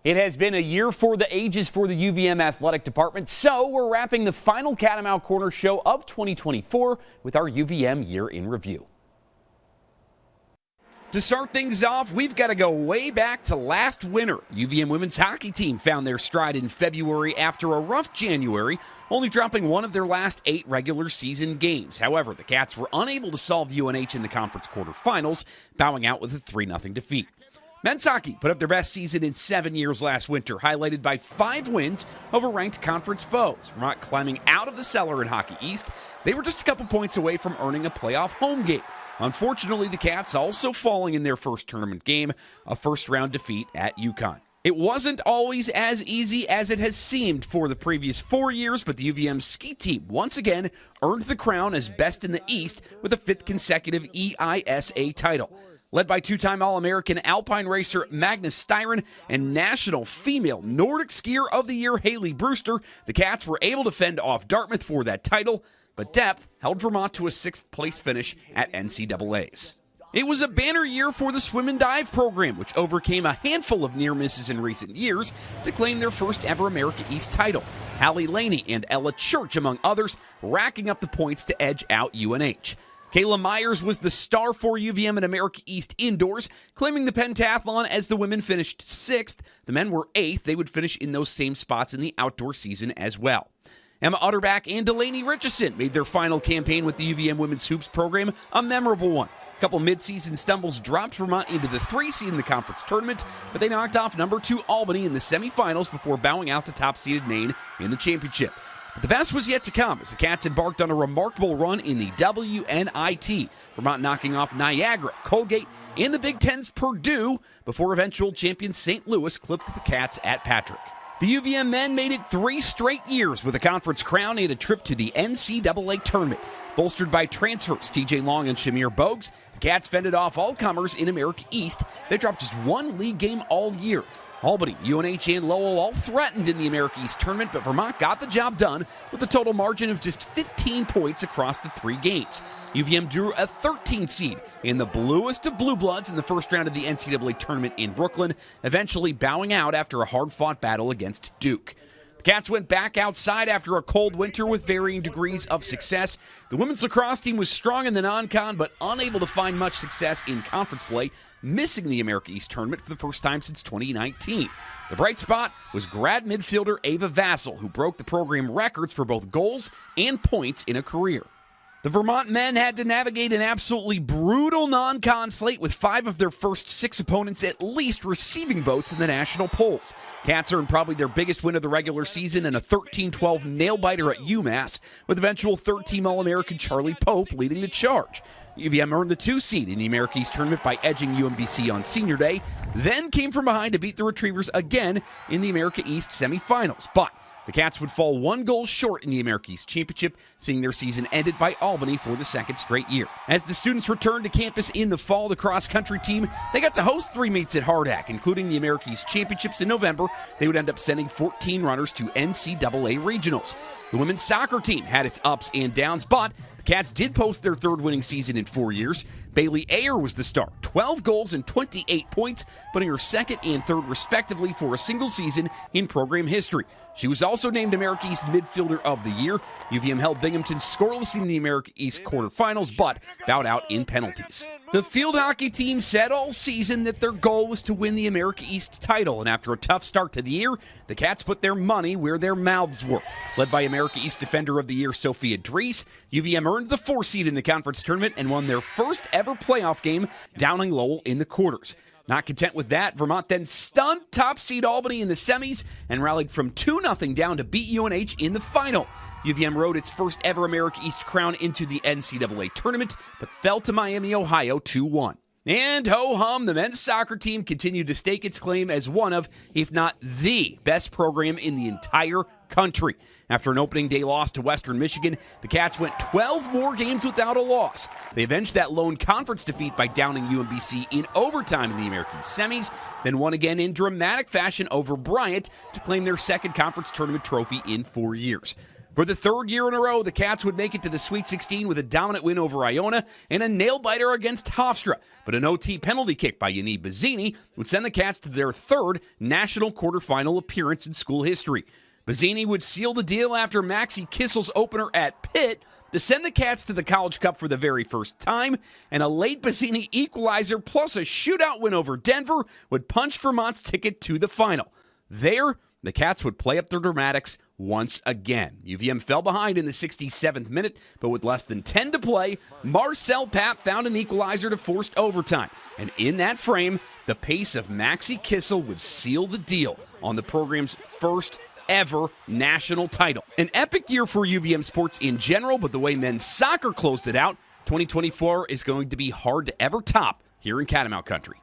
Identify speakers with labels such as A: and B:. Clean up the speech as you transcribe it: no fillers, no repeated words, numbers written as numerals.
A: It has been a year for the ages for the UVM athletic department, so we're wrapping the final Catamount Corner show of 2024 with our UVM Year in Review. To start things off, we've got to go way back to last winter. The UVM women's hockey team found their stride in February after a rough January, only dropping one of their last 8 regular season games. However, the Cats were unable to solve UNH in the conference quarterfinals, bowing out with a 3-0 defeat. Men's hockey put up their best season in 7 years last winter, highlighted by 5 wins over ranked conference foes. Vermont climbing out of the cellar in Hockey East. They were just a couple points away from earning a playoff home game. Unfortunately, the Cats also falling in their first tournament game, a first-round defeat at UConn. It wasn't always as easy as it has seemed for the previous 4 years, but the UVM ski team once again earned the crown as best in the East with a 5th consecutive EISA title. Led by 2-time All-American Alpine racer Magnus Styron and National Female Nordic Skier of the Year Haley Brewster, the Cats were able to fend off Dartmouth for that title, but depth held Vermont to a 6th-place finish at NCAAs. It was a banner year for the swim and dive program, which overcame a handful of near misses in recent years to claim their first ever America East title. Hallie Laney and Ella Church, among others, racking up the points to edge out UNH. Kayla Myers was the star for UVM in America East indoors, claiming the pentathlon as the women finished 6th. The men were 8th. They would finish in those same spots in the outdoor season as well. Emma Utterback and Delaney Richardson made their final campaign with the UVM Women's Hoops program a memorable one. A couple midseason stumbles dropped Vermont into the 3 seed in the conference tournament, but they knocked off number 2 Albany in the semifinals before bowing out to top-seeded Maine in the championship. But the best was yet to come as the Cats embarked on a remarkable run in the WNIT, Vermont knocking off Niagara, Colgate, and the Big Ten's Purdue before eventual champion St. Louis clipped the Cats at Patrick. The UVM men made it 3 straight years with a conference crown and a trip to the NCAA tournament. Bolstered by transfers TJ Long and Shamir Bogues, the Cats fended off all comers in America East. They dropped just 1 league game all year. Albany, UNH, and Lowell all threatened in the America East tournament, but Vermont got the job done with a total margin of just 15 points across the 3 games. UVM drew a 13 seed in the bluest of blue bloods in the first round of the NCAA tournament in Brooklyn, eventually bowing out after a hard-fought battle against Duke. The Cats went back outside after a cold winter with varying degrees of success. The women's lacrosse team was strong in the non-con, but unable to find much success in conference play, missing the America East tournament for the first time since 2019. The bright spot was grad midfielder Ava Vassell, who broke the program records for both goals and points in a career. The Vermont men had to navigate an absolutely brutal non-con slate with 5 of their first 6 opponents at least receiving votes in the national polls. Cats earned probably their biggest win of the regular season in a 13-12 nail-biter at UMass, with eventual 3rd-team All-American Charlie Pope leading the charge. UVM earned the 2 seed in the America East tournament by edging UMBC on senior day, then came from behind to beat the Retrievers again in the America East semifinals. But the Cats would fall 1 goal short in the America East Championship, seeing their season ended by Albany for the 2nd straight year. As the students returned to campus in the fall, the cross-country team, they got to host 3 meets at Hardhack, including the America East Championships in November. They would end up sending 14 runners to NCAA regionals. The women's soccer team had its ups and downs, but the Cats did post their 3rd winning season in 4 years. Bailey Ayer was the star, 12 goals and 28 points, putting her 2nd and 3rd respectively for a single season in program history. She was also named America East Midfielder of the Year. UVM held Binghamton scoreless in the America East quarterfinals, but bowed out in penalties. The field hockey team said all season that their goal was to win the America East title, and after a tough start to the year, the Cats put their money where their mouths were. Led by America East Defender of the Year Sophia Dries, UVM earned the 4 seed in the conference tournament and won their first ever playoff game, downing Lowell in the quarters. Not content with that, Vermont then stunned top seed Albany in the semis and rallied from 2-0 down to beat UNH in the final. UVM rode its first ever America East crown into the NCAA tournament, but fell to Miami, Ohio 2-1. And ho-hum, the men's soccer team continued to stake its claim as one of, if not the best program in the entire country. After an opening day loss to Western Michigan, the Cats went 12 more games without a loss. They avenged that lone conference defeat by downing UMBC in overtime in the American semis, then won again in dramatic fashion over Bryant to claim their 2nd conference tournament trophy in 4 years. For the third year in a row, the Cats would make it to the Sweet 16 with a dominant win over Iona and a nail-biter against Hofstra. But an OT penalty kick by Yaniv Bazzini would send the Cats to their third national quarterfinal appearance in school history. Bazzini would seal the deal after Maxi Kissel's opener at Pitt to send the Cats to the College Cup for the very first time, and a late Bazzini equalizer plus a shootout win over Denver would punch Vermont's ticket to the final. There, the Cats would play up their dramatics once again. UVM fell behind in the 67th minute, but with less than 10 to play, Marcel Papp found an equalizer to forced overtime. And in that frame, the pace of Maxi Kissel would seal the deal on the program's first ever national title. An epic year for UVM sports in general, but the way men's soccer closed it out, 2024 is going to be hard to ever top here in Catamount Country.